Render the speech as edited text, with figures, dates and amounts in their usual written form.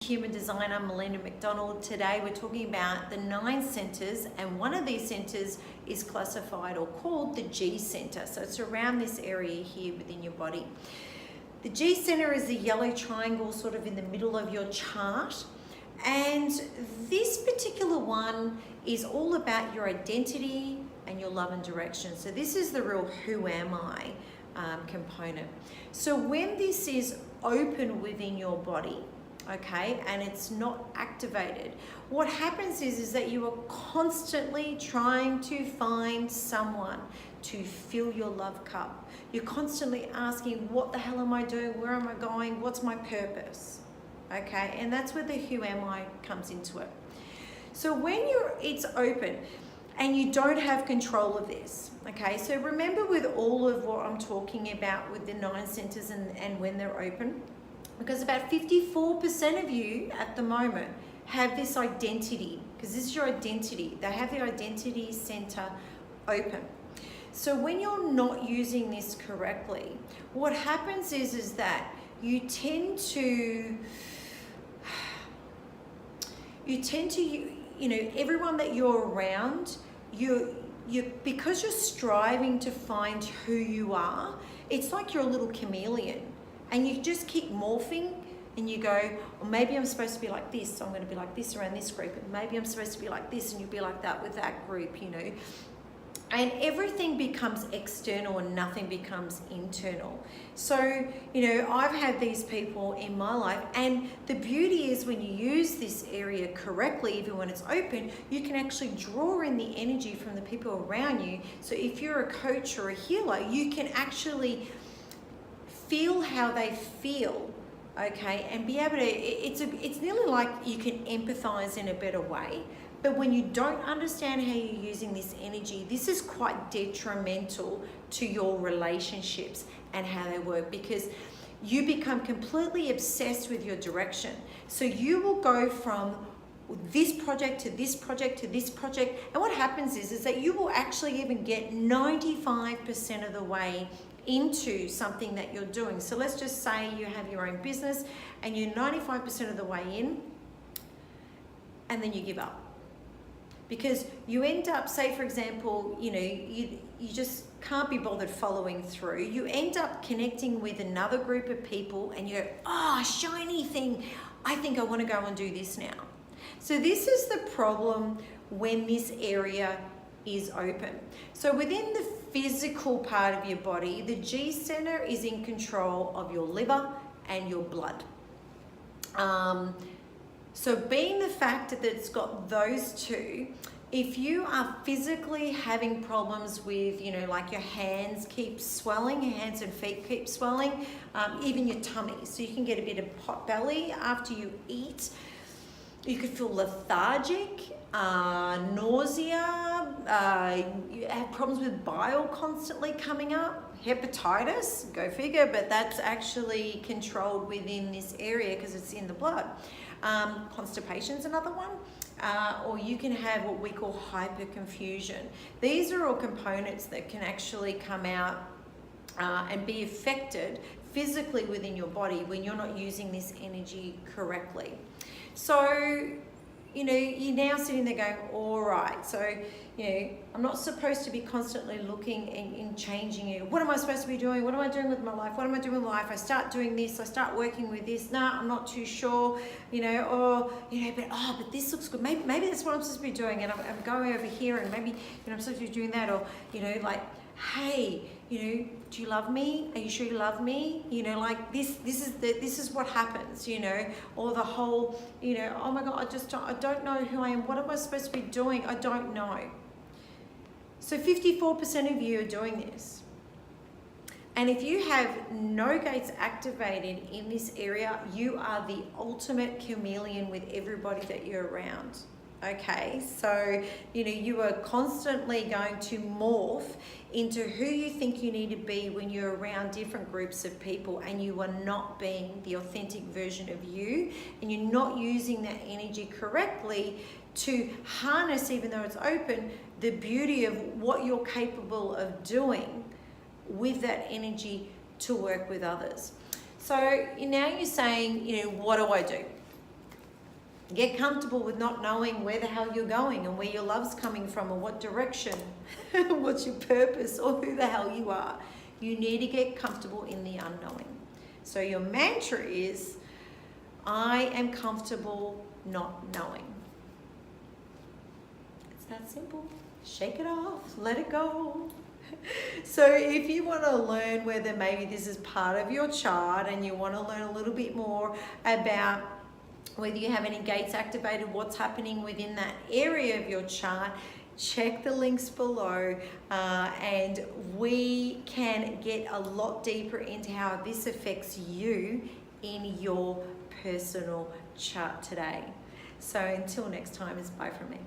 Human designer Melina Macdonald. Today we're talking about the 9 centers, and one of these centers is classified or called the G center. So it's around this area here within your body. The G center is the yellow triangle sort of in the middle of your chart, and this particular one is all about your identity and your love and direction. So this is the real who am I component. So when this is open within your body, okay, and it's not activated, what happens is that you are constantly trying to find someone to fill your love cup. You're constantly asking, what the hell am I doing? Where am I going? What's my purpose? Okay, and that's where the who am I comes into it. So when it's open and you don't have control of this, okay, so remember with all of what I'm talking about with the 9 centers and when they're open, because about 54% of you at the moment have this identity, because this is your identity. They have the identity center open. So when you're not using this correctly, what happens is that you tend to, you know, everyone that you're around, because you're striving to find who you are, it's like you're a little chameleon. And you just keep morphing, and you go, well, maybe I'm supposed to be like this, so I'm going to be like this around this group, and maybe I'm supposed to be like this, and you'll be like that with that group, you know. And everything becomes external and nothing becomes internal. So, you know, I've had these people in my life, and the beauty is when you use this area correctly, even when it's open, you can actually draw in the energy from the people around you. So if you're a coach or a healer, you can actually feel how they feel, okay, and be able to, it's nearly like you can empathize in a better way. But when you don't understand how you're using this energy, this is quite detrimental to your relationships and how they work, because you become completely obsessed with your direction. So you will go from this project to this project to this project, and what happens is that you will actually even get 95% of the way into something that you're doing. So let's just say you have your own business and you're 95% of the way in, and then you give up. Because you end up, say for example, you know, you just can't be bothered following through. You end up connecting with another group of people and you go, oh, shiny thing, I think I want to go and do this now. So this is the problem when this area is open. So within the physical part of your body, the G center is in control of your liver and your blood. So being the fact that it's got those two, if you are physically having problems with, you know, like your hands keep swelling, your hands and feet keep swelling, even your tummy, so you can get a bit of pot belly after you eat. You could feel lethargic, nausea, you have problems with bile constantly coming up, hepatitis, go figure, but that's actually controlled within this area because it's in the blood. Constipation's another one, or you can have what we call hyperconfusion. These are all components that can actually come out and be affected physically within your body when you're not using this energy correctly. So, you know, you're now sitting there going, all right, so, you know, I'm not supposed to be constantly looking and changing it. What am I supposed to be doing? What am I doing with my life? What am I doing with life? I start doing this, I start working with this. No, I'm not too sure, you know, or, you know, but this looks good. Maybe that's what I'm supposed to be doing, and I'm going over here, and maybe, you know, I'm supposed to be doing that, or, you know, like, hey, you know, do you love me? Are you sure you love me? You know, like this is what happens, you know, or the whole, you know, oh my God, I don't know who I am. What am I supposed to be doing? I don't know. So 54% of you are doing this. And if you have no gates activated in this area, you are the ultimate chameleon with everybody that you're around. Okay, so, you know, you are constantly going to morph into who you think you need to be when you're around different groups of people, and you are not being the authentic version of you, and you're not using that energy correctly to harness, even though it's open, the beauty of what you're capable of doing with that energy to work with others. So now you're saying, you know, what do I do? Get comfortable with not knowing where the hell you're going and where your love's coming from or what direction, what's your purpose or who the hell you are. You need to get comfortable in the unknowing. So your mantra is, I am comfortable not knowing. It's that simple. Shake it off, let it go. So if you want to learn whether maybe this is part of your chart and you want to learn a little bit more about whether you have any gates activated, what's happening within that area of your chart, check the links below and we can get a lot deeper into how this affects you in your personal chart today. So until next time, it's bye from me.